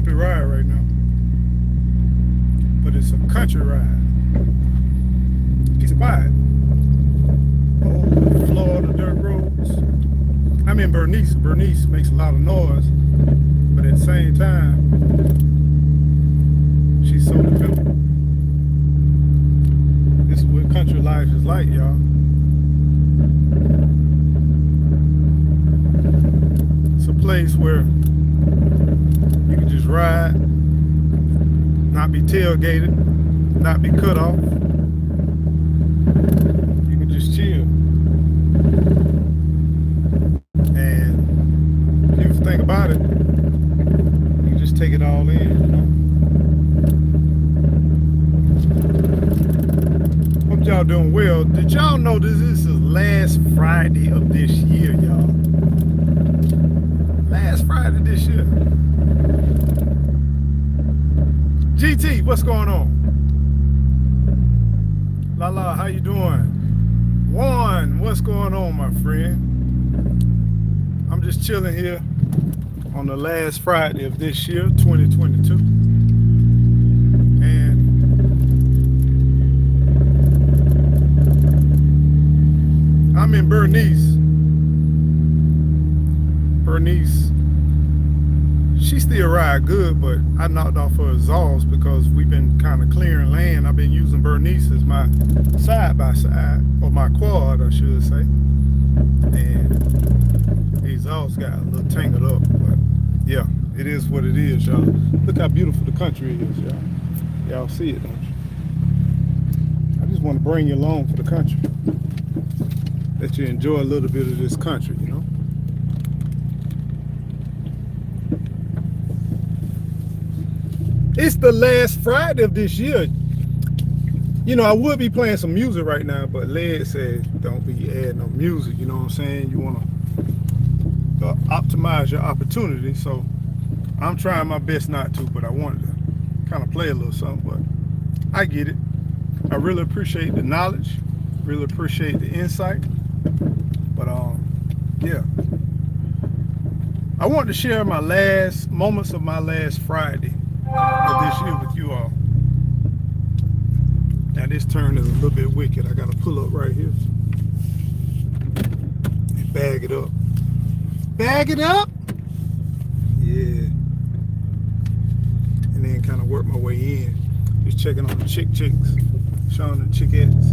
bumpy ride right now, but it's a country ride. Piece of quiet. Old Florida dirt roads. I'm in Bernice. Bernice makes a lot of noise, but at the same time, she's so dependable. This is what country life is like, y'all. It's a place where you can just ride, not be tailgated, not be cut off. You can just chill. And if you think about it, you can just take it all in, you know. Hope y'all doing well. Did y'all know this is the last Friday of this year, y'all? Last Friday this year. GT, what's going on? Lala, how you doing? Juan, what's going on, my friend? I'm just chilling here on the last Friday of this year, 2022. And I'm in Bernice. Bernice, she still ride good, but I knocked off her exhaust because we've been kind of clearing land. I've been using Bernice as my side-by-side, or my quad, I should say. And the exhaust got a little tangled up, but yeah, it is what it is, y'all. Look how beautiful the country is, y'all. Y'all see it, don't you? I just want to bring you along for the country. Let you enjoy a little bit of this country, you know? It's the last Friday of this year. You know, I would be playing some music right now, but Led said don't be adding no music, you know what I'm saying? You want to optimize your opportunity, so I'm trying my best not to, but I wanted to kind of play a little something, but I get it. I really appreciate the knowledge, really appreciate the insight, but yeah. I wanted to share my last moments of my last Friday of this year with you all. Now this turn is a little bit wicked. I gotta pull up right here and bag it up. Bag it up? Yeah. And then kind of work my way in. Just checking on the chicks, showing the chickettes.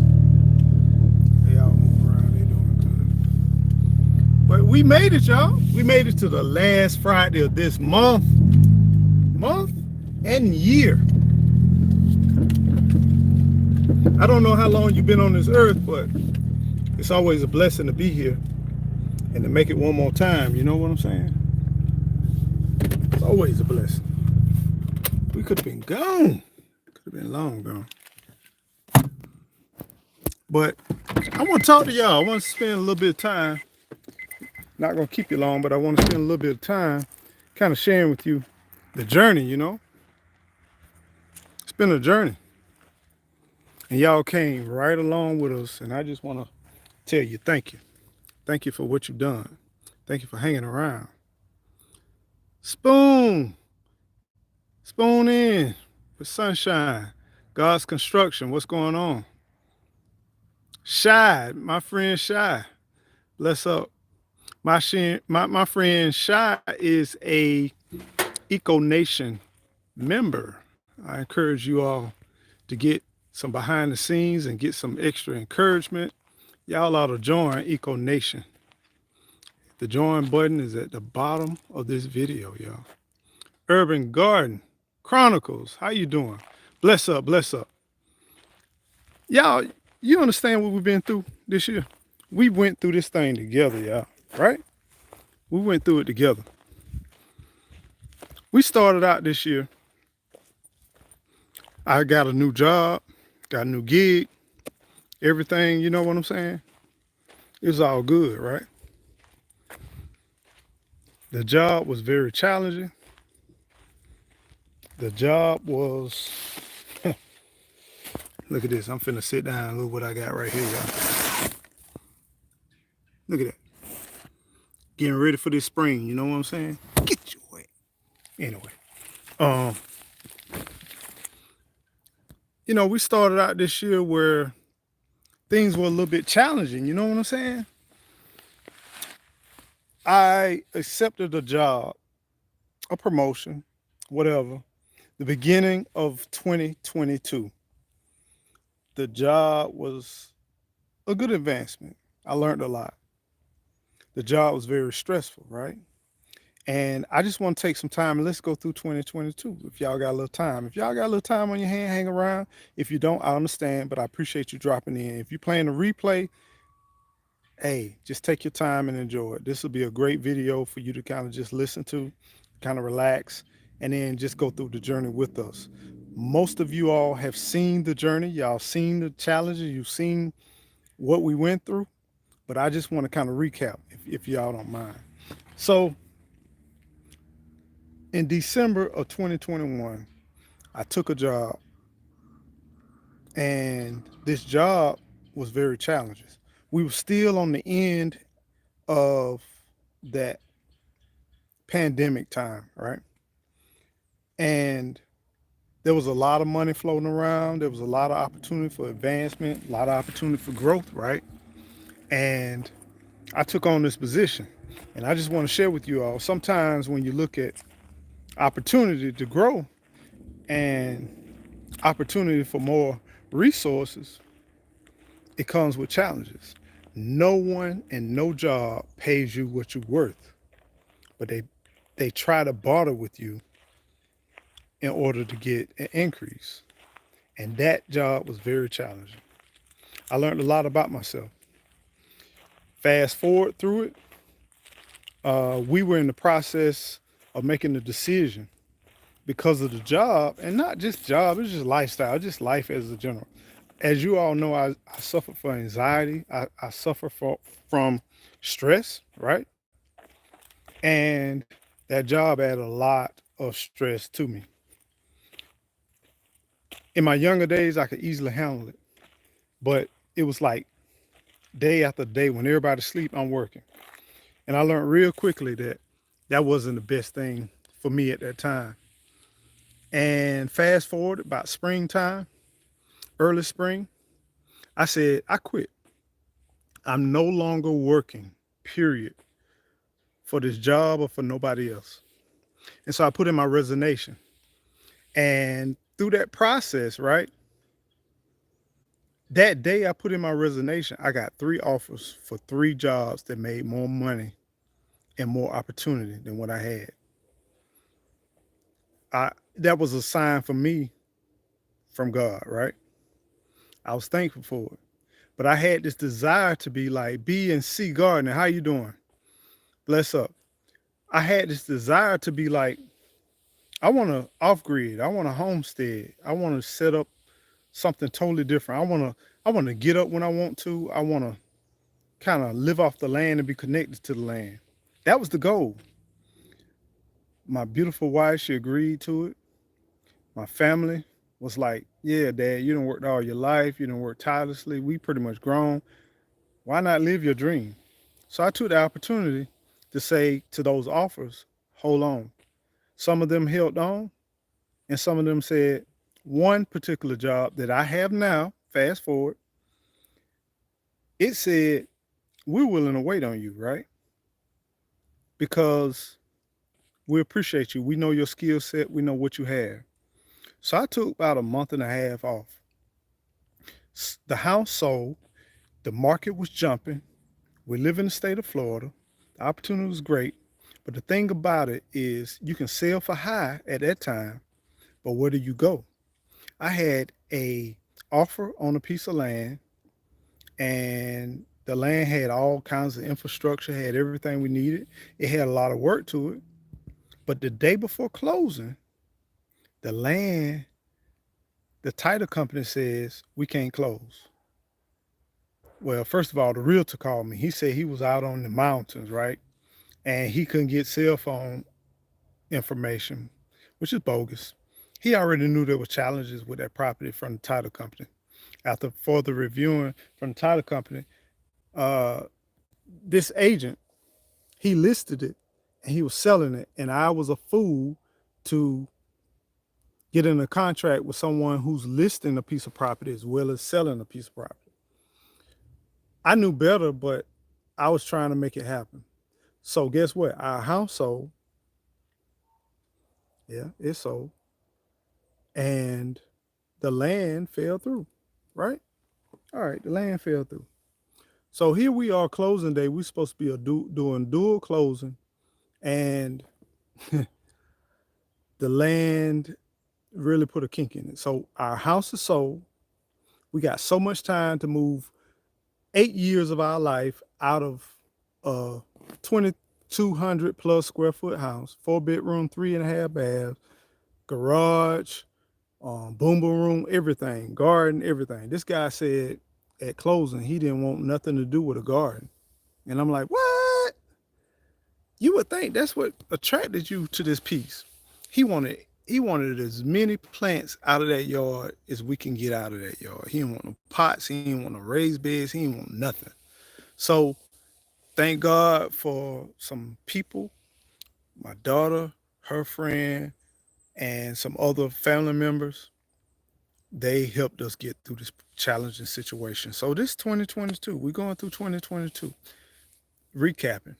They all move around, they doing good. But we made it, y'all. We made it to the last Friday of this month and year. I don't know how long you've been on this earth, but it's always a blessing to be here and to make it one more time. You know what I'm saying? It's always a blessing. We could have been gone. Could have been long gone. But I want to talk to y'all. I want to spend a little bit of time. Not going to keep you long, but I want to spend a little bit of time kind of sharing with you the journey, you know? It's been a journey. And y'all came right along with us, and I just want to tell you thank you. Thank you for what you've done. Thank you for hanging around. Spoon in with sunshine. God's construction. What's going on? Shy, my friend Shy. Bless up. My friend Shy is a Eco Nation member. I encourage you all to get some behind the scenes and get some extra encouragement. Y'all ought to join Eco Nation. The join button is at the bottom of this video, y'all. Urban Garden Chronicles, how you doing? Bless up, bless up. Y'all, you understand what we've been through this year? We went through this thing together, y'all, right? We went through it together. We started out this year. I got a new job, got a new gig, everything, you know what I'm saying? It was all good, right? The job was very challenging. The job was, look at this, I'm finna sit down and look what I got right here, y'all. Look at that. Getting ready for this spring, you know what I'm saying? Get your way. Anyway, Um, we started out this year where things were a little bit challenging. You know what I'm saying? I accepted a job, a promotion, whatever, the beginning of 2022. The job was a good advancement. I learned a lot. The job was very stressful, right? And I just want to take some time and let's go through 2022. If y'all got a little time, if y'all got a little time on your hand, hang around. If you don't, I understand, but I appreciate you dropping in. If you're playing a replay, hey, just take your time and enjoy it. This will be a great video for you to kind of just listen to, kind of relax, and then just go through the journey with us. Most of you all have seen the journey. Y'all seen the challenges. You've seen what we went through, but I just want to kind of recap if y'all don't mind. So in December of 2021, I took a job, and this job was very challenging. We were still on the end of that pandemic time, right? And there was a lot of money floating around. There was a lot of opportunity for advancement, a lot of opportunity for growth, right? And I took on this position. And I just want to share with you all, sometimes when you look at opportunity to grow and opportunity for more resources, it comes with challenges. No one and no job pays you what you're worth, but they try to barter with you in order to get an increase. And that job was very challenging. I learned a lot about myself. Fast forward through it, we were in the process of making a decision because of the job, and not just job, it's just lifestyle, just life as a general. As you all know, I suffer from anxiety. I suffer from stress, right? And that job added a lot of stress to me. In my younger days, I could easily handle it, but it was like day after day when everybody's asleep, I'm working. And I learned real quickly that that wasn't the best thing for me at that time. And fast forward about springtime, early spring, I said, I quit. I'm no longer working, period, for this job or for nobody else. And so I put in my resignation. And through that process, right, that day I put in my resignation, I got 3 offers for 3 jobs that made more money and more opportunity than what I had. That was a sign for me from God, right? I was thankful for it. But I had this desire to be like B and C Gardner. How you doing? Bless up. I had this desire to be like, I want to off grid. I want to homestead. I want to set up something totally different. I want to get up when I want to. I want to kind of live off the land and be connected to the land. That was the goal. My beautiful wife, she agreed to it. My family was like, yeah, Dad, you done worked all your life. You done worked tirelessly. We pretty much grown. Why not live your dream? So I took the opportunity to say to those offers, hold on. Some of them held on, and some of them said, one particular job that I have now, fast forward, it said, we're willing to wait on you, right? Because we appreciate you. We know your skill set. We know what you have. So I took about a month and a half off. The house sold. The market was jumping. We live in the state of Florida. The opportunity was great. But the thing about it is you can sell for high at that time, but where do you go? I had a offer on a piece of land, and the land had all kinds of infrastructure, had everything we needed. It had a lot of work to it. But the day before closing, the land, the title company says we can't close. Well, first of all, the realtor called me. He said he was out on the mountains, right? And he couldn't get cell phone information, which is bogus. He already knew there were challenges with that property from the title company. After further reviewing from the title company, uh, this agent, he listed it and he was selling it. And I was a fool to getting a contract with someone who's listing a piece of property as well as selling a piece of property. I knew better, but I was trying to make it happen. So guess what? Our house sold. Yeah, it sold. And the land fell through, right? All right, the land fell through. So here we are, closing day. We're supposed to be doing dual closing, and the land really put a kink in it. So our house is sold. We got so much time to move 8 years of our life out of a 2,200 plus square foot house, 4 bedroom, 3.5 baths, garage, boom boom room, everything, garden, everything. This guy said at closing he didn't want nothing to do with a garden, and I'm like, what? You would think that's what attracted you to this piece. He wanted as many plants out of that yard as we can get out of that yard. He didn't want no pots. He didn't want no raised beds. He didn't want nothing. So thank God for some people, my daughter, her friend, and some other family members. They helped us get through this challenging situation. So this 2022, we're going through 2022. Recapping.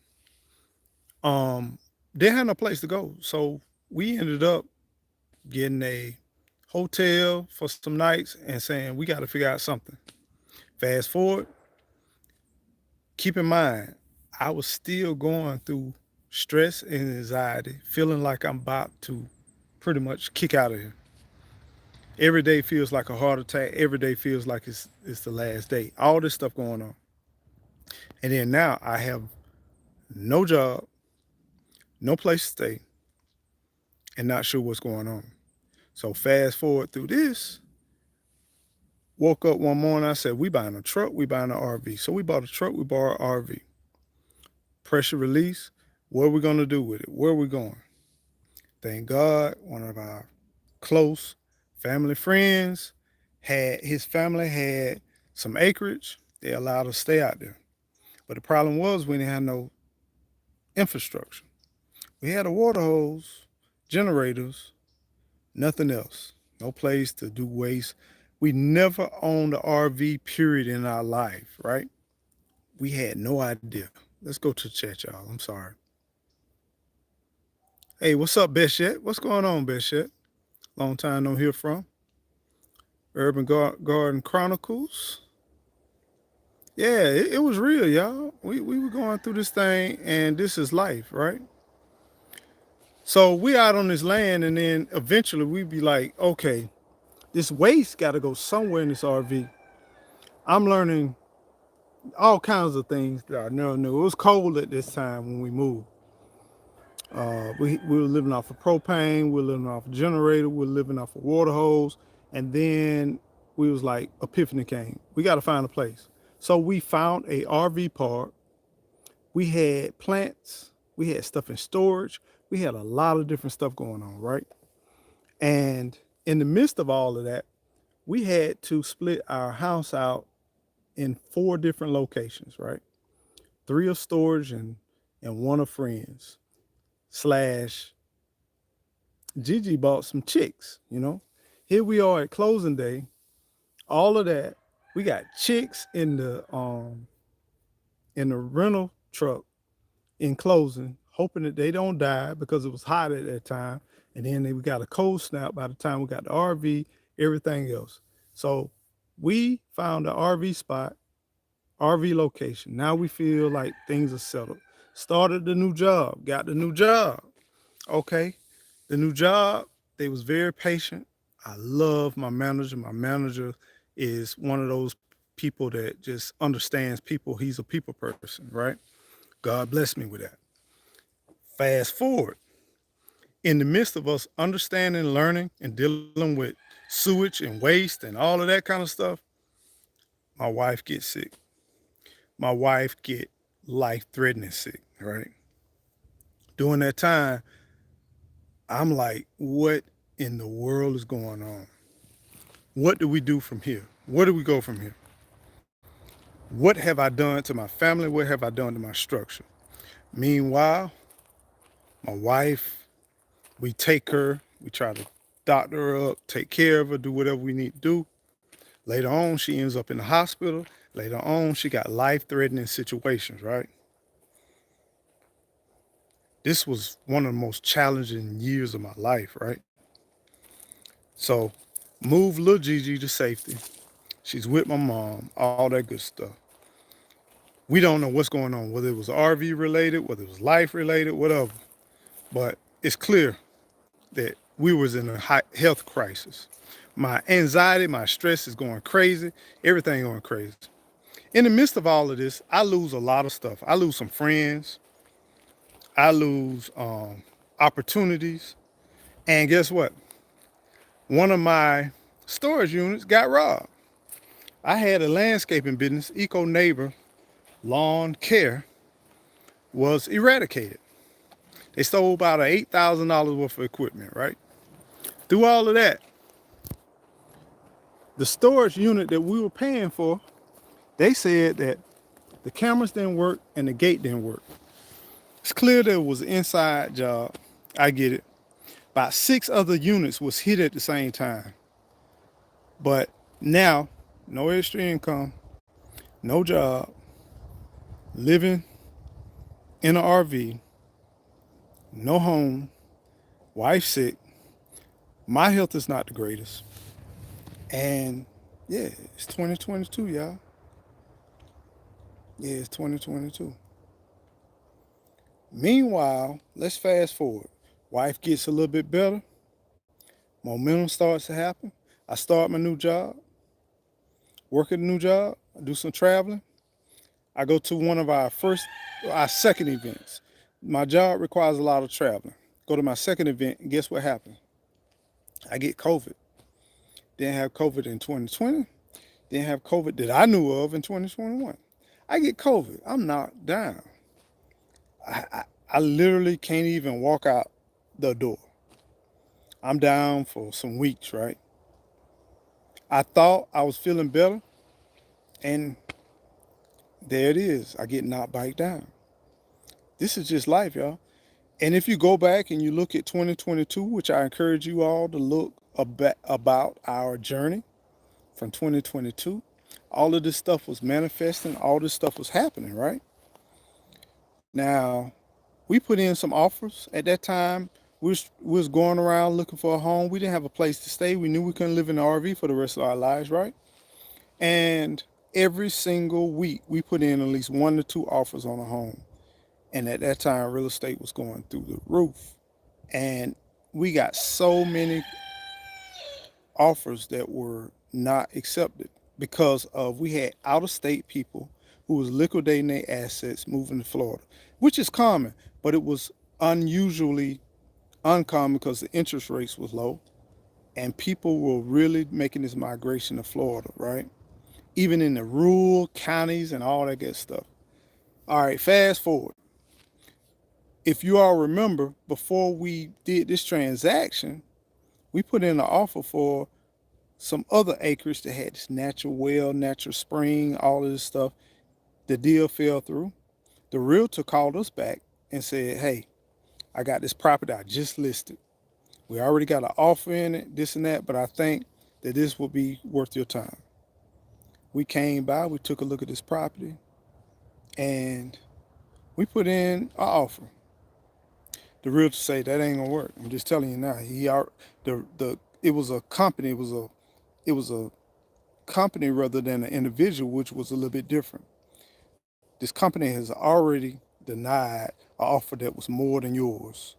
They had no place to go. So we ended up getting a hotel for some nights and saying we got to figure out something. Fast forward, keep in mind, I was still going through stress and anxiety, feeling like I'm about to pretty much kick out of here. Every day feels like a heart attack. Every day feels like it's the last day. All this stuff going on. And then now I have no job, no place to stay, and not sure what's going on. So fast forward through this, woke up one morning, I said, we buying a truck, we buying an RV. So we bought a truck, we bought an RV. Pressure release, what are we gonna do with it? Where are we going? Thank God, one of our close family friends his family had some acreage. They allowed us to stay out there. But the problem was we didn't have no infrastructure. We had a water hose, generators, nothing else. No place to do waste. We never owned an RV period in our life, right? We had no idea. Let's go to the chat, y'all. I'm sorry. Hey, what's up, Beshet? What's going on, Beshet? Long time no hear from. Urban Garden Chronicles. Yeah, it was real, y'all. We were going through this thing, and this is life, right? So we out on this land, and then eventually we be like, okay, this waste got to go somewhere in this RV. I'm learning all kinds of things that I never knew. It was cold at this time when we moved. We were living off of propane, we were living off a generator, we were living off a water hose, and then we was like, epiphany came. We got to find a place. So we found a RV park. We had plants, we had stuff in storage, we had a lot of different stuff going on, right? And in the midst of all of that, we had to split our house out in 4 different locations, right? 3 of storage and 1 of friends. Slash Gigi bought some chicks, you know. Here we are at closing day. All of that. We got chicks in the rental truck in closing, hoping that they don't die because it was hot at that time. And then we got a cold snap by the time we got the RV, everything else. So we found the RV spot, RV location. Now we feel like things are settled. Started the new job, got the new job. Okay. The new job, they was very patient. I love my manager. My manager is one of those people that just understands people. He's a people person, right? God bless me with that. Fast forward, in the midst of us understanding, learning, and dealing with sewage and waste and all of that kind of stuff, my wife gets sick. My wife get life-threatening sick, right? During that time, I'm like, what in the world is going on? What do we do from here? Where do we go from here? What have I done to my family? What have I done to my structure? Meanwhile, my wife, we take her, we try to doctor her up, take care of her, do whatever we need to do. Later on, she ends up in the hospital. Later on, she got life-threatening situations, right? This was one of the most challenging years of my life, right? So, move little Gigi to safety. She's with my mom, all that good stuff. We don't know what's going on, whether it was RV related, whether it was life related, whatever. But it's clear that we was in a health crisis. My anxiety, my stress is going crazy, everything going crazy. In the midst of all of this, I lose a lot of stuff. I lose some friends. I lose opportunities. And guess what? One of my storage units got robbed. I had a landscaping business, econeighbor lawn care, was eradicated. They stole about $8,000 worth of equipment, right? Through all of that, the storage unit that we were paying for, they said that the cameras didn't work and the gate didn't work. It's clear that it was an inside job. I get it. About 6 other units was hit at the same time. But now, no extra income, no job, living in an RV, no home, wife sick. My health is not the greatest. And yeah, it's 2022, y'all. Yeah, it's 2022. Meanwhile, let's fast forward. Wife gets a little bit better. Momentum starts to happen. I start my new job, work at a new job. I do some traveling. I go to one of our second events. My job requires a lot of traveling. Go to my second event, and guess what happened? I get COVID. Didn't have COVID in 2020. Didn't have COVID that I knew of in 2021. I get COVID. I'm knocked down. I literally can't even walk out the door. I'm down for some weeks, right? I thought I was feeling better, and there it is. I get knocked back down. This is just life, y'all. And if you go back and you look at 2022, which I encourage you all to look about our journey from 2022, all of this stuff was manifesting, all this stuff was happening, right? Now, we put in some offers. At that time, we was going around looking for a home. We didn't have a place to stay. We knew we couldn't live in an RV for the rest of our lives, right? And every single week, we put in at least 1 to 2 offers on a home. And at that time, real estate was going through the roof. And we got so many offers that were not accepted because of we had out-of-state people who was liquidating their assets moving to Florida, which is common, but it was unusually uncommon because the interest rates was low and people were really making this migration to Florida, right? Even in the rural counties and all that good stuff. All right, fast forward. If you all remember, before we did this transaction, we put in an offer for some other acreage that had this natural well, natural spring, all of this stuff. The deal fell through. The realtor called us back and said, hey, I got this property I just listed. We already got an offer in it, this and that, but I think that this will be worth your time. We came by, we took a look at this property, and we put in an offer. The realtor say that ain't gonna work. I'm just telling you now. It was a company. It was a company rather than an individual, which was a little bit different. This company has already denied an offer that was more than yours,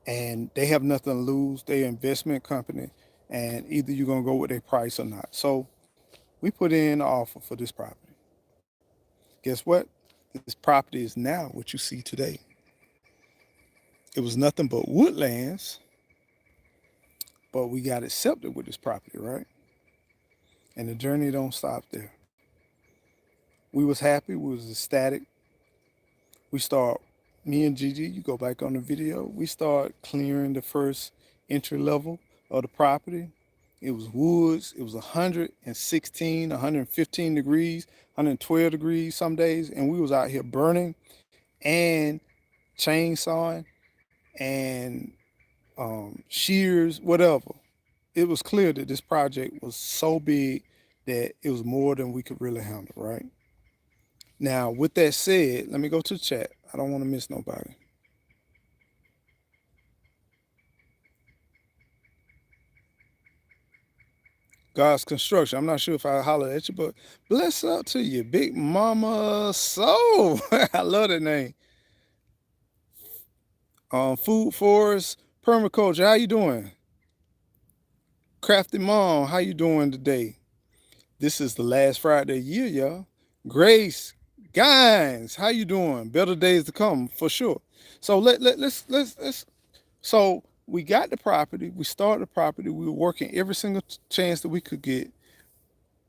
and they have nothing to lose. They're an investment company, and either you're gonna go with their price or not. So we put in an offer for this property. Guess what? This property is now what you see today. It was nothing but woodlands, but we got accepted with this property, right? And the journey don't stop there. We was happy, we was ecstatic. We start, me and Gigi, you go back on the video, we start clearing the first entry level of the property. It was woods, it was 116, 115 degrees, 112 degrees some days, and we was out here burning and chainsawing and shears, whatever. it was clear that this project was so big that it was more than we could really handle, right? Now, with that said, let me go to the chat. I don't want to miss nobody. God's construction. I'm not sure if I hollered at you, but bless up to you, Big Mama Soul. I love that name. Food Forest Permaculture. How you doing? Crafty Mom, how you doing today? This is the last Friday of the year, y'all. Grace Guys, how you doing? Better days to come for sure. So let's so we got the property, we started the property, we were working every single chance that we could get.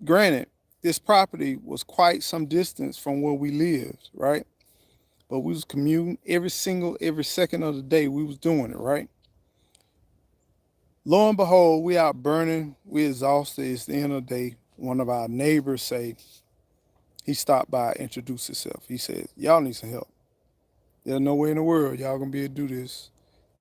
Granted, this property was quite some distance from where we lived, right? But we was commuting every second of the day we was doing it, right? Lo and behold, we out burning, we exhausted. It's the end of the day. One of our neighbors say, he stopped by, introduced himself. He said, y'all need some help. There's no way in the world y'all gonna be able to do this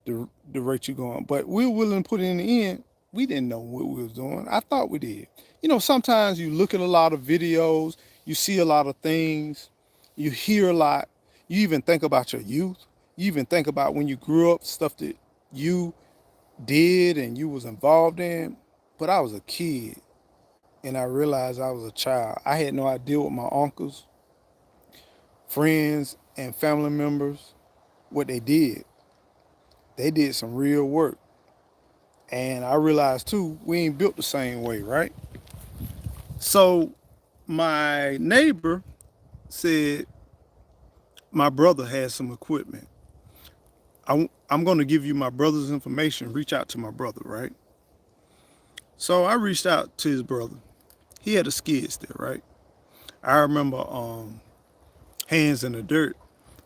the rate you going. But we were willing to put it in the end. We didn't know what we was doing. I thought we did. You know, sometimes you look at a lot of videos, you see a lot of things, you hear a lot, you even think about your youth. You even think about when you grew up, stuff that you did and you was involved in. But I was a kid and I realized I was a child. I had no idea what my uncles, friends, and family members, what they did. They did some real work. And I realized too, we ain't built the same way, right? So my neighbor said my brother has some equipment. I'm going to give you my brother's information. Reach out to my brother, right? So I reached out to his brother. He had a skid steer, right? I remember Hands in the Dirt.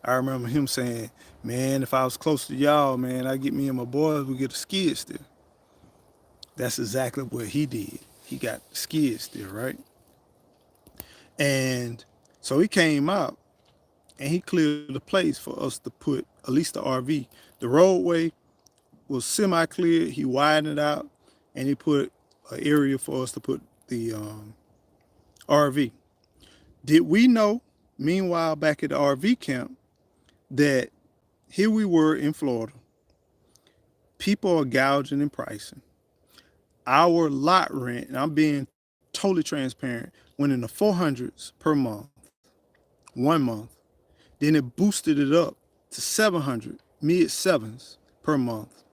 I remember him saying, man, if I was close to y'all, man, I get me and my boys, we get a skid steer. That's exactly what he did. He got the skid steer, right? And so he came out and he cleared the place for us to put at least the RV. The roadway was semi-cleared. He widened it out and he put an area for us to put the RV. Did we know, meanwhile, back at the RV camp, that here we were in Florida, people are gouging and pricing. Our lot rent, and I'm being totally transparent, went in the 400s per month, 1 month. Then it boosted it up to 700, mid sevens per month.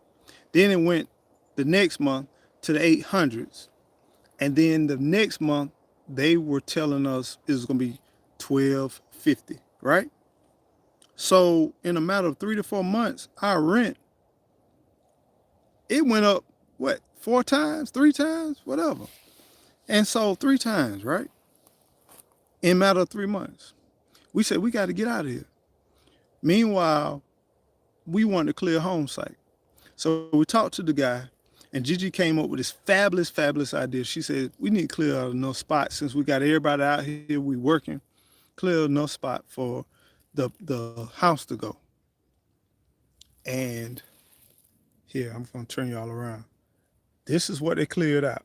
Then it went the next month to the 800s. And then the next month, they were telling us it was going to be 1250, right? So in a matter of 3 to 4 months, our rent, it went up, what, 4 times, 3 times, whatever. And so 3 times, right? In a matter of 3 months. We said, we got to get out of here. Meanwhile, we wanted to clear a home site. So we talked to the guy, and Gigi came up with this fabulous idea. She said, we need to clear out enough spots since we got everybody out here, we working, clear enough spot for the house to go. And here, I'm going to turn y'all around. This is what they cleared out.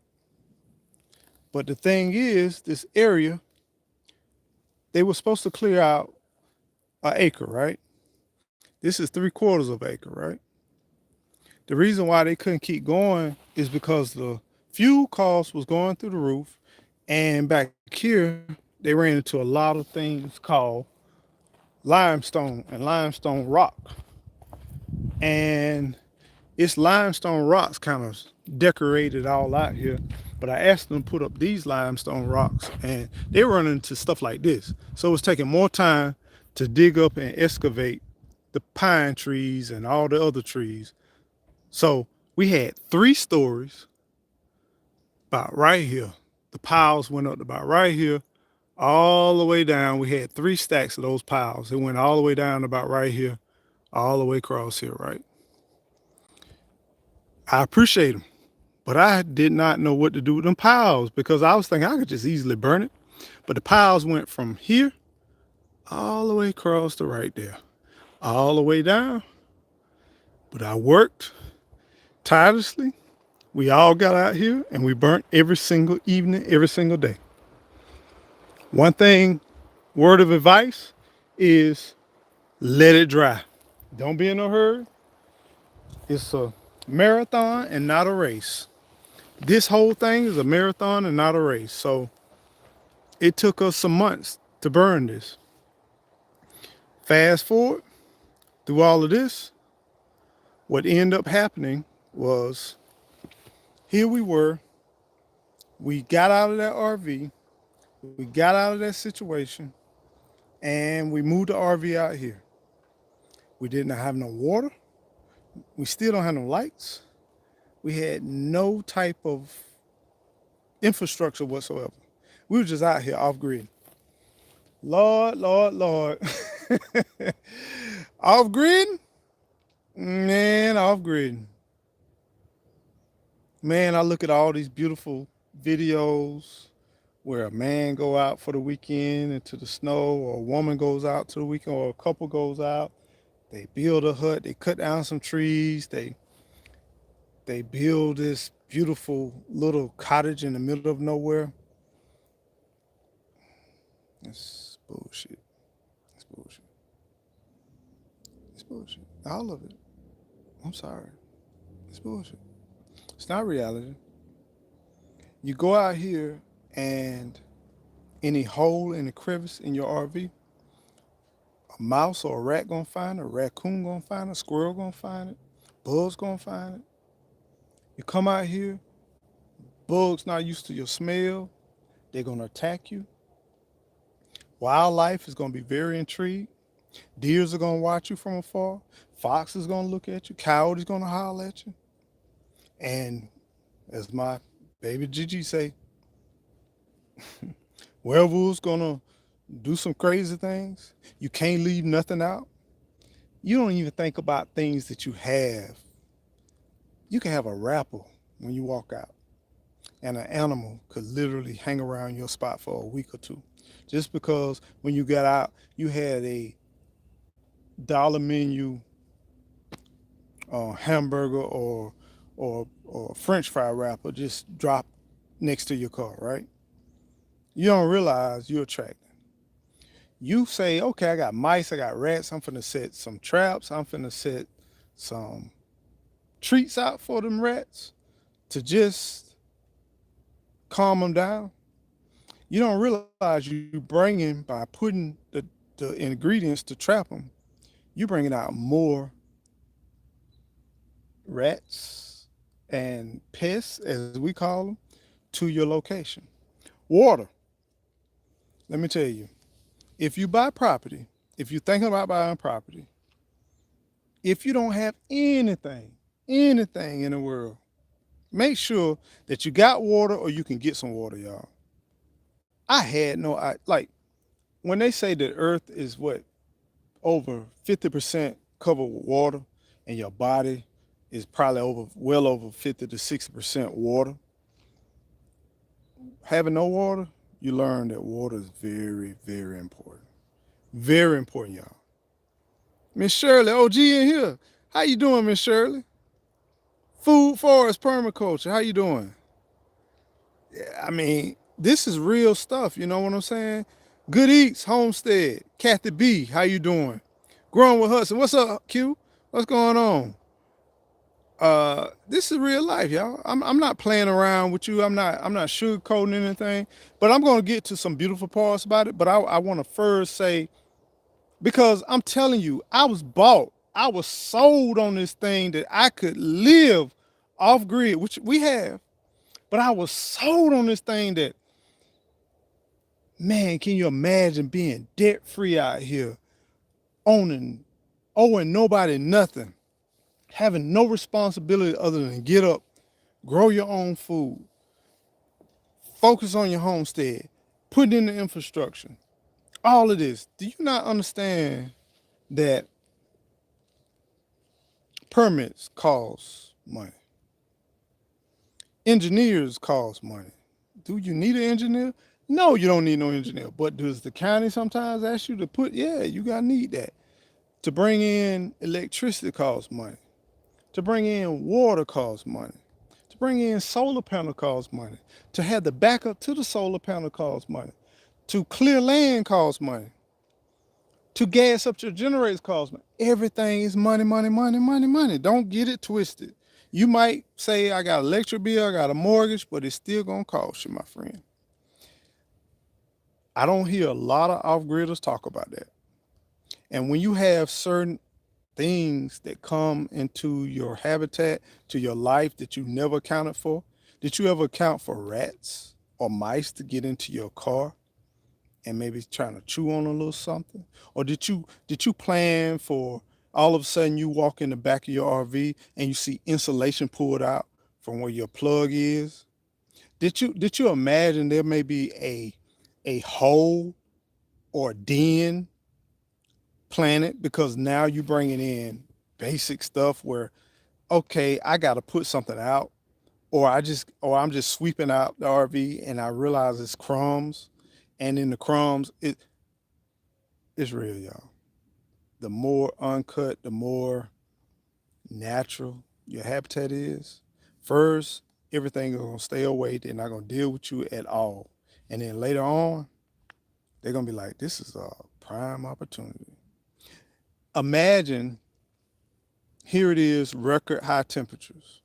But the thing is, this area, they were supposed to clear out an acre, right? This is 3/4 of an acre, right? The reason why they couldn't keep going is because the fuel cost was going through the roof. And back here, they ran into a lot of things called limestone and limestone rock. And it's limestone rocks kind of decorated all out here. But I asked them to put up these limestone rocks and they run into stuff like this. So it's taking more time to dig up and excavate the pine trees and all the other trees. So we had 3 stories about right here. The piles went up to about right here, all the way down. We had 3 stacks of those piles. It went all the way down to about right here, all the way across here, right? I appreciate them, but I did not know what to do with them piles because I was thinking I could just easily burn it. But the piles went from here all the way across to right there, all the way down. But I worked tirelessly, We all got out here and we burnt every single evening, every single day. One thing, word of advice is let it dry. Don't be in a hurry. It's a marathon and not a race. This whole thing is a marathon and not a race. So it took us some months to burn this. Fast forward through all of this, what ended up happening was here we were. We got out of that RV. We got out of that situation and we moved the RV out here. We didn't have no water. We still don't have no lights. We had no type of infrastructure whatsoever. We were just out here off grid. Lord, Lord, Lord. Off grid? Man, off grid. Man, I look at all these beautiful videos where a man go out for the weekend into the snow, or a woman goes out to the weekend, or a couple goes out. They build a hut, they cut down some trees, they build this beautiful little cottage in the middle of nowhere. It's bullshit. It's bullshit. It's bullshit. All of it. I'm sorry. It's bullshit. It's not reality. You go out here and any hole in the crevice in your RV, a mouse or a rat gonna find it, a raccoon gonna find it, a squirrel gonna find it, bugs gonna find it. You come out here, bugs not used to your smell, they're gonna attack you. Wildlife is gonna be very intrigued. Deers are gonna watch you from afar. Fox is gonna look at you. Coyote's gonna holler at you. And as my baby Gigi say, werewolves gonna do some crazy things. You can't leave nothing out. You don't even think about things that you have. You can have a wrapper when you walk out, and an animal could literally hang around your spot for a week or two. Just because when you got out, you had a dollar menu hamburger or French fry wrapper just drop next to your car, right? You don't realize you're attracted. You say, okay, I got mice, I got rats, I'm finna set some traps, I'm finna set some treats out for them rats to just calm them down. You don't realize you bringing, by putting the ingredients to trap them, you bringing out more rats and pests, as we call them, to your location. Water. Let me tell you, if you buy property, if you're thinking about buying property, if you don't have anything in the world, make sure that you got water or you can get some water, y'all. I had no, like, when they say that Earth is what, over 50% covered with water, and your body is probably well over 50 to 60% water. Having no water, you learn that water is very, very important. Very important, y'all. Miss Shirley, OG in here. How you doing, Miss Shirley? Food Forest Permaculture. How you doing? I mean, this is real stuff. You know what I'm saying? Good Eats Homestead. Kathy B. How you doing? Growing with Hudson. What's up, Q? What's going on? This is real life, y'all. I'm not playing around with you. I'm not sugarcoating anything. But I'm gonna get to some beautiful parts about it. But I want to first say, because I'm telling you, I was bought. I was sold on this thing that I could live off grid, which we have. But I was sold on this thing that, man, can you imagine being debt free out here, owing nobody nothing, having no responsibility other than get up, grow your own food, focus on your homestead, put in the infrastructure, all of this. Do you not understand that permits cost money? Engineers cost money. Do you need an engineer? No, you don't need no engineer. But does the county sometimes ask you to put, yeah, you gotta need that. To bring in electricity costs money. To bring in water costs money. To bring in solar panel costs money. To have the backup to the solar panel costs money. To clear land costs money. To gas up your generators costs money. Everything is money, money, money, money, money. Don't get it twisted. You might say, I got an electric bill, I got a mortgage, but it's still going to cost you, my friend. I don't hear a lot of off-gridders talk about that. And when you have certain things that come into your habitat, to your life that you never accounted for, did you ever account for rats or mice to get into your car and maybe trying to chew on a little something? Or did you plan for all of a sudden you walk in the back of your RV and you see insulation pulled out from where your plug is? Did you imagine there may be a hole or a den planet because now you're bringing in basic stuff where, okay, I got to put something out, or I'm just sweeping out the RV and I realize it's crumbs, and in the crumbs it's real, y'all. The more uncut, the more natural your habitat is. First, everything is gonna stay away. They're not gonna deal with you at all, and then later on, they're gonna be like, "This is a prime opportunity." Imagine, here it is, record high temperatures.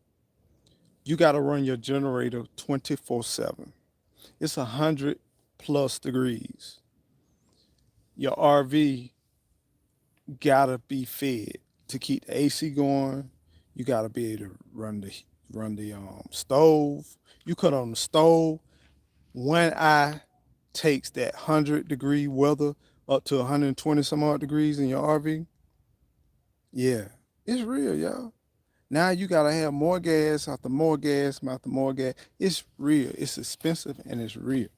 You got to run your generator 24/7. It's 100 plus degrees. Your RV got to be fed to keep the AC going. You got to be able to run the stove. You cut on the stove. One eye takes that 100-degree weather up to 120 some odd degrees in your RV. Yeah, it's real, y'all. Now you gotta have more gas after more gas after more gas. It's real. It's expensive and it's real.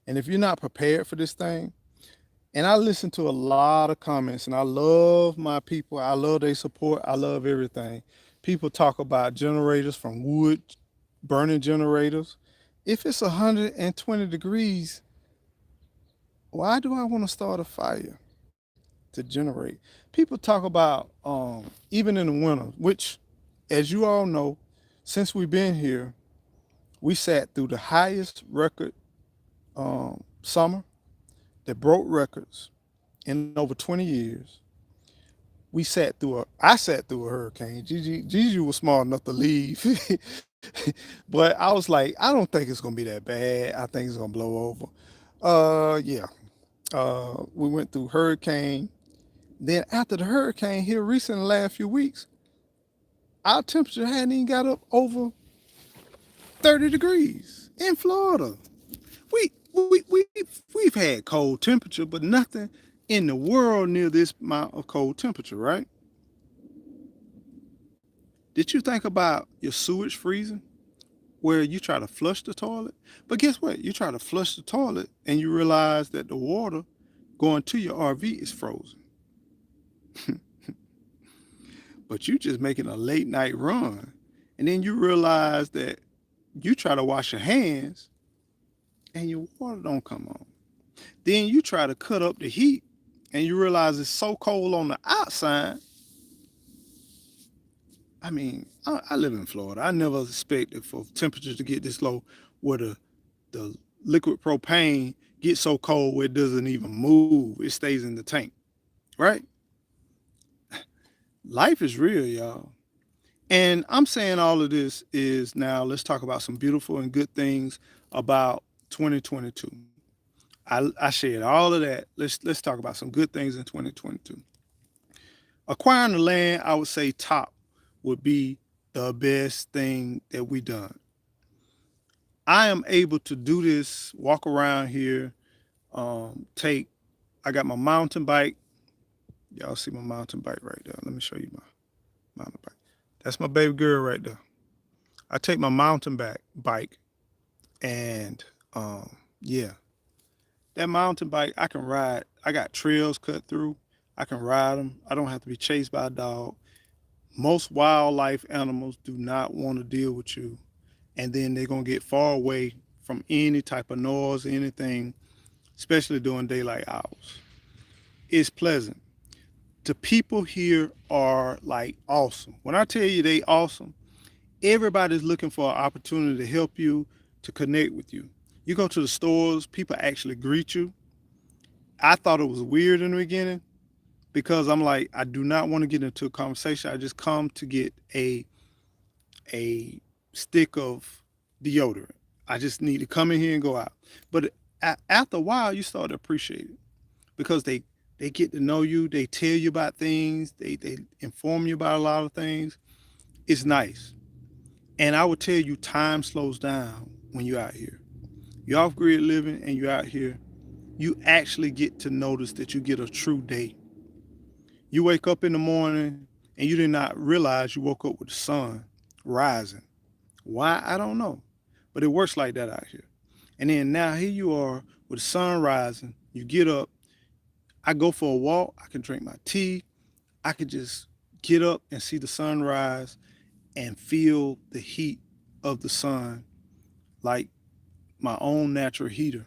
And if you're not prepared for this thing, and I listen to a lot of comments, and I love my people. I love their support. I love everything. People talk about generators from wood, burning generators. If it's 120 degrees, why do I want to start a fire to generate? People talk about even in the winter, which, as you all know, since we've been here, we sat through the highest record summer that broke records in over 20 years. I sat through a hurricane. Gigi was smart enough to leave. But I was like, I don't think it's gonna be that bad. I think it's gonna blow over. Yeah. We went through hurricane. Then after the hurricane here recently, the last few weeks, our temperature hadn't even got up over 30 degrees in Florida. We we've had cold temperature, but nothing in the world near this amount of cold temperature, right? Did you think about your sewage freezing, where you try to flush the toilet? But guess what? You try to flush the toilet and you realize that the water going to your RV is frozen. But you just making a late night run. And then you realize that you try to wash your hands and your water don't come on. Then you try to cut up the heat and you realize it's so cold on the outside. I mean, I live in Florida. I never expected for temperatures to get this low where the liquid propane gets so cold where it doesn't even move. It stays in the tank, right? Life is real, y'all. And I'm saying all of this is now let's talk about some beautiful and good things about 2022. I shared all of that. Let's talk about some good things in 2022. Acquiring the land, I would say top would be the best thing that we done. I am able to do this, walk around here, I got my mountain bike. Y'all see my mountain bike right there. Let me show you my mountain bike. That's my baby girl right there. I take my mountain bike and yeah, that mountain bike I can ride. I got trails cut through. I can ride them. I don't have to be chased by a dog. Most wildlife animals do not want to deal with you, and then they're gonna get far away from any type of noise, anything, especially during daylight hours. It's pleasant. The people here are like awesome. When I tell you they awesome, Everybody's looking for an opportunity to help you, to connect with you. You go to the stores, people actually greet you. I thought it was weird in the beginning because I'm like, I do not want to get into a conversation. I just come to get a stick of deodorant. I just need to come in here and go out. But after a while, you start to appreciate it because they get to know you. They tell you about things. They inform you about a lot of things. It's nice. And I would tell you, time slows down when you're out here. You're off grid living and you're out here. You actually get to notice that you get a true day. You wake up in the morning and you did not realize you woke up with the sun rising. Why? I don't know. But it works like that out here. And then now here you are with the sun rising. You get up. I go for a walk. I can drink my tea. I can just get up and see the sunrise and feel the heat of the sun like my own natural heater.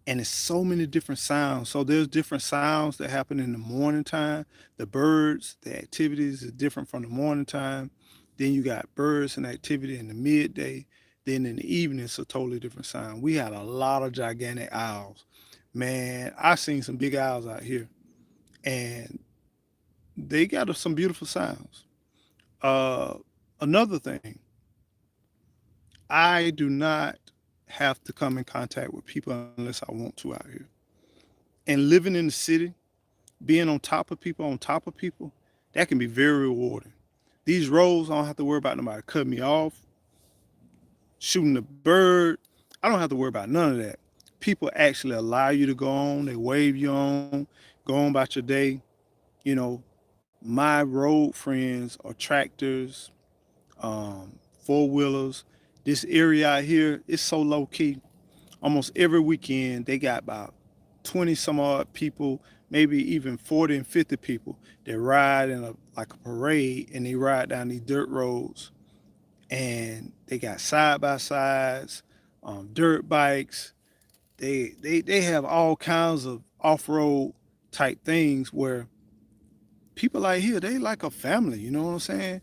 And it's so many different sounds. So there's different sounds that happen in the morning time. The birds, the activities is different from the morning time. Then you got birds and activity in the midday. Then in the evening, it's a totally different sound. We had a lot of gigantic owls. Man, I've seen some big owls out here, and they got some beautiful sounds. Uh, Another thing, I do not have to come in contact with people unless I want to out here. And living in the city, being on top of people, that can be very rewarding. These roads, I don't have to worry about nobody cutting me off, shooting the bird. I don't have to worry about none of that. People actually allow you to go on, they wave you on, go on about your day. You know, my road friends are tractors, four wheelers. This area out here is so low key. Almost every weekend, they got about 20 some odd people, maybe even 40 and 50 people that ride in like a parade, and they ride down these dirt roads, and they got side by sides, dirt bikes. They have all kinds of off-road type things where people like here, they like a family, you know what I'm saying?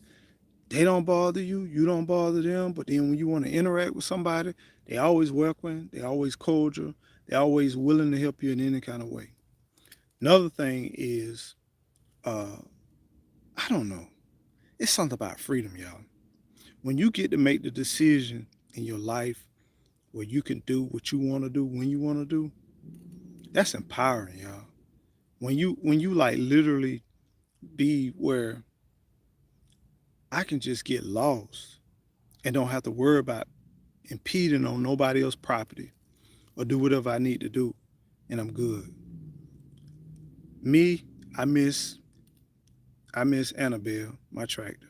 They don't bother you, you don't bother them, but then when you want to interact with somebody, they always welcome, they always cordial, they always willing to help you in any kind of way. Another thing is, uh, I don't know, it's something about freedom, y'all. When you get to make the decision in your life where you can do what you want to do when you want to do, that's empowering, y'all. When you like literally be where I can just get lost and don't have to worry about impeding on nobody else's property or do whatever I need to do, and I'm good. Me, I miss Annabelle, my tractor.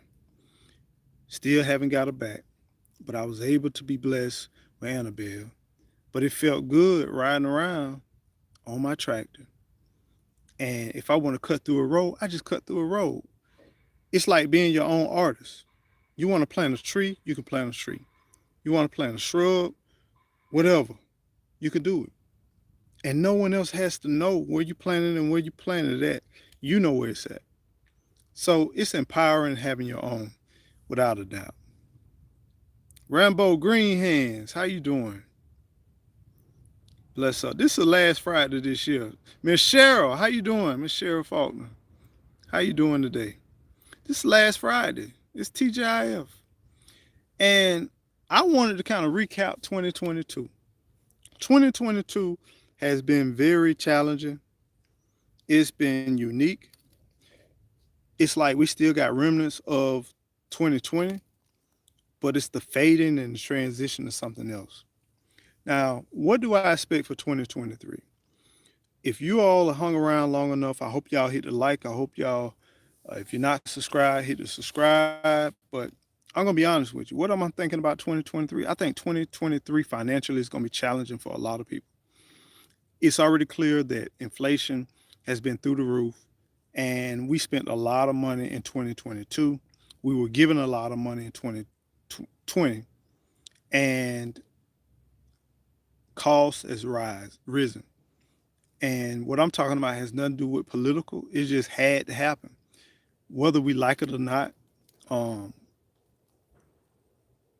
Still haven't got her back, but I was able to be blessed with Annabelle. But it felt good riding around on my tractor. And if I want to cut through a road, I just cut through a road. It's like being your own artist. You want to plant a tree, you can plant a tree. You want to plant a shrub, whatever, you can do it. And no one else has to know where you planted and where you planted it at. You know where it's at. So it's empowering having your own, without a doubt. Rambo Green Hands, how you doing? Bless up. This is the last Friday this year. Miss Cheryl, how you doing? Miss Cheryl Faulkner, how you doing today? This is last Friday. It's TGIF. And I wanted to kind of recap 2022. 2022 has been very challenging. It's been unique. It's like we still got remnants of 2020, but it's the fading and the transition to something else. Now, what do I expect for 2023? If you all are hung around long enough, I hope y'all hit the like. I hope y'all, if you're not subscribed, hit the subscribe. But I'm going to be honest with you. What am I thinking about 2023? I think 2023 financially is going to be challenging for a lot of people. It's already clear that inflation has been through the roof, and we spent a lot of money in 2022. We were given a lot of money in 2020, and cost has risen. And what I'm talking about has nothing to do with political. It just had to happen. Whether we like it or not, um,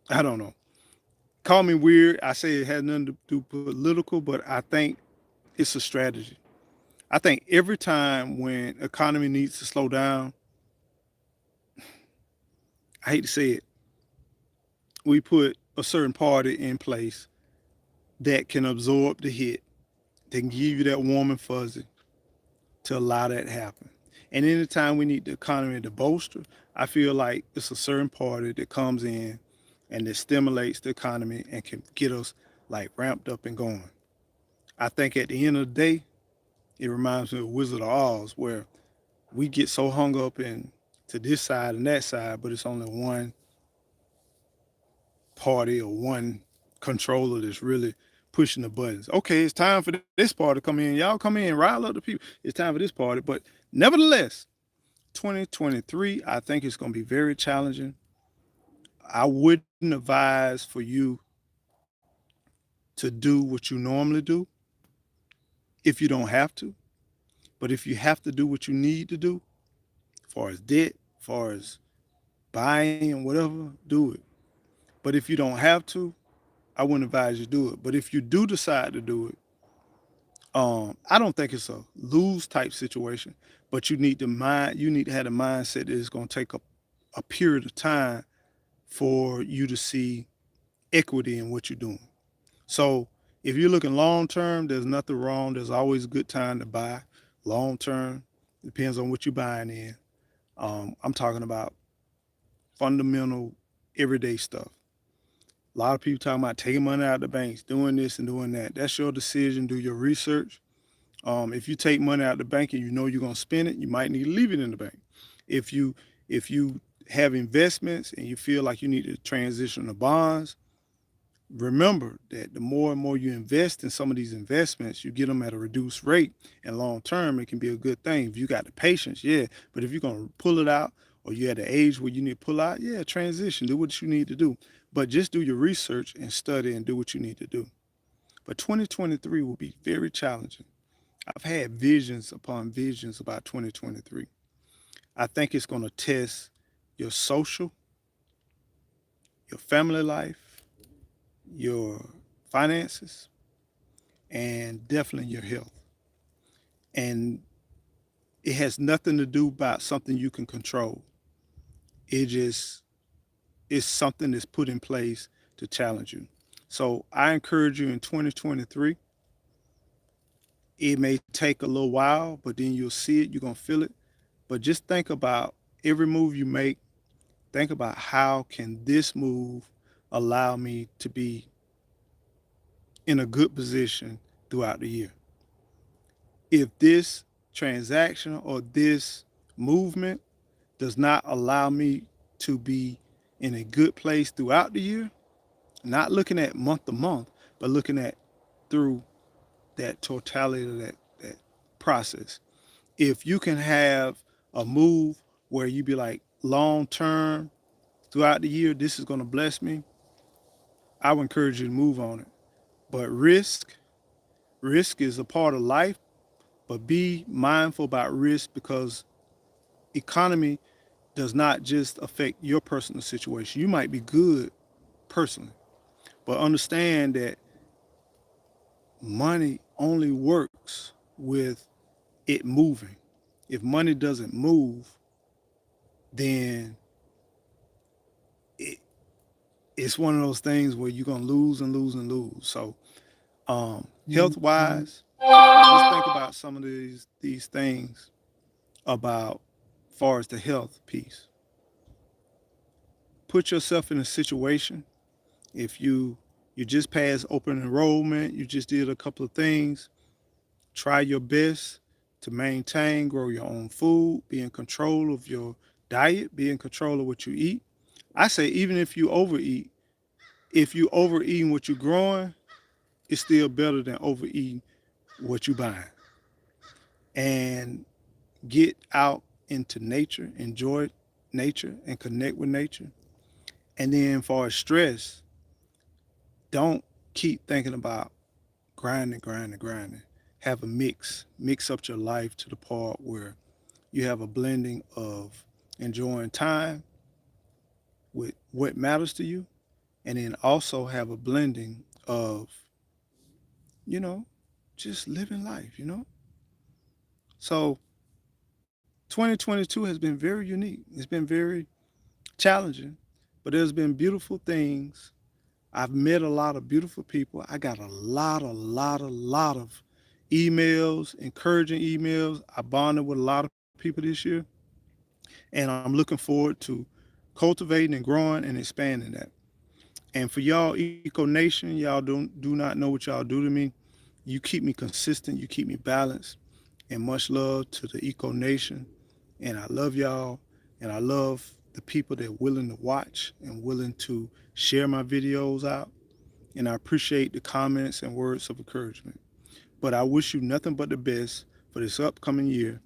I don't know. Call me weird. I say it has nothing to do political, but I think it's a strategy. I think every time when economy needs to slow down, I hate to say it, we put a certain party in place that can absorb the hit, that can give you that warm and fuzzy to allow that to happen. And anytime we need the economy to bolster, I feel like it's a certain party that comes in and that stimulates the economy and can get us like ramped up and going. I think at the end of the day, it reminds me of Wizard of Oz, where we get so hung up in to this side and that side, but it's only one party or one controller that's really pushing the buttons. Okay, it's time for this party to come in. Y'all come in, rile up the people. It's time for this party. But nevertheless, 2023, I think it's going to be very challenging. I wouldn't advise for you to do what you normally do if you don't have to. But if you have to do what you need to do, as far as debt, as far as buying, whatever, do it. But if you don't have to, I wouldn't advise you do it. But if you do decide to do it, I don't think it's a lose type situation. But you need to have the mindset that it's going to take a period of time for you to see equity in what you're doing. So if you're looking long term, there's nothing wrong. There's always a good time to buy long term. Depends on what you're buying in. I'm talking about fundamental everyday stuff. A lot of people talking about taking money out of the banks, doing this and doing that. That's your decision. Do your research. If you take money out of the bank and you know you're gonna spend it, you might need to leave it in the bank. If you if you have investments and you feel like you need to transition to bonds, remember that the more and more you invest in some of these investments, you get them at a reduced rate, and long term it can be a good thing if you got the patience. Yeah, but if you're gonna pull it out or you're at the age where you need to pull out, yeah, transition, do what you need to do, but just do your research and study and do what you need to do. But 2023 will be very challenging. I've had visions upon visions about 2023. I think it's going to test your social, your family life, your finances, and definitely your health. And it has nothing to do about something you can control. It just is something that's put in place to challenge you. So I encourage you in 2023. It may take a little while, but then you'll see it, you're going to feel it. But just think about every move you make. Think about how can this move allow me to be in a good position throughout the year. If this transaction or this movement does not allow me to be in a good place throughout the year, not looking at month to month, but looking at through that totality of that process. If you can have a move where you be like long term throughout the year, this is going to bless me, I would encourage you to move on it. But risk is a part of life, but be mindful about risk because economy does not just affect your personal situation. You might be good personally, but understand that money only works with it moving. If money doesn't move, then it, it's one of those things where you're gonna lose and lose and lose. So health wise, just think about some of these things about far as the health piece. Put yourself in a situation if you just passed open enrollment, you just did a couple of things, try your best to maintain, grow your own food, be in control of your diet, be in control of what you eat. I say even if you overeat, if you overeating what you're growing, it's still better than overeating what you buying. And get out into nature, enjoy nature, and connect with nature. And then, for stress, don't keep thinking about grinding, grinding, grinding. Have a mix up your life to the part where you have a blending of enjoying time with what matters to you and then also have a blending of, you know, just living life, So 2022 has been very unique. It's been very challenging, but there's been beautiful things. I've met a lot of beautiful people. I got a lot of emails, encouraging emails. I bonded with a lot of people this year, and I'm looking forward to cultivating and growing and expanding that. And for y'all, Eco Nation, y'all do not know what y'all do to me. You keep me consistent. You keep me balanced. And much love to the Eco Nation. And I love y'all. And I love the people that are willing to watch and willing to share my videos out. And I appreciate the comments and words of encouragement. But I wish you nothing but the best for this upcoming year.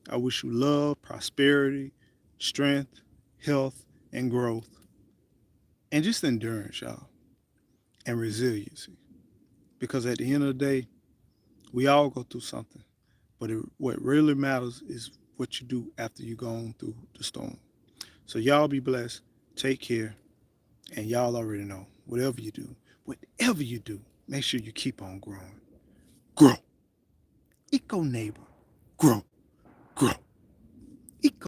I wish you love, prosperity, strength, health, and growth, and just endurance, y'all, and resiliency. Because at the end of the day, we all go through something. But what really matters is what you do after you've gone through the storm. So y'all be blessed. Take care. And y'all already know, whatever you do, make sure you keep on growing. Grow. Eco neighbor. Grow. Grow.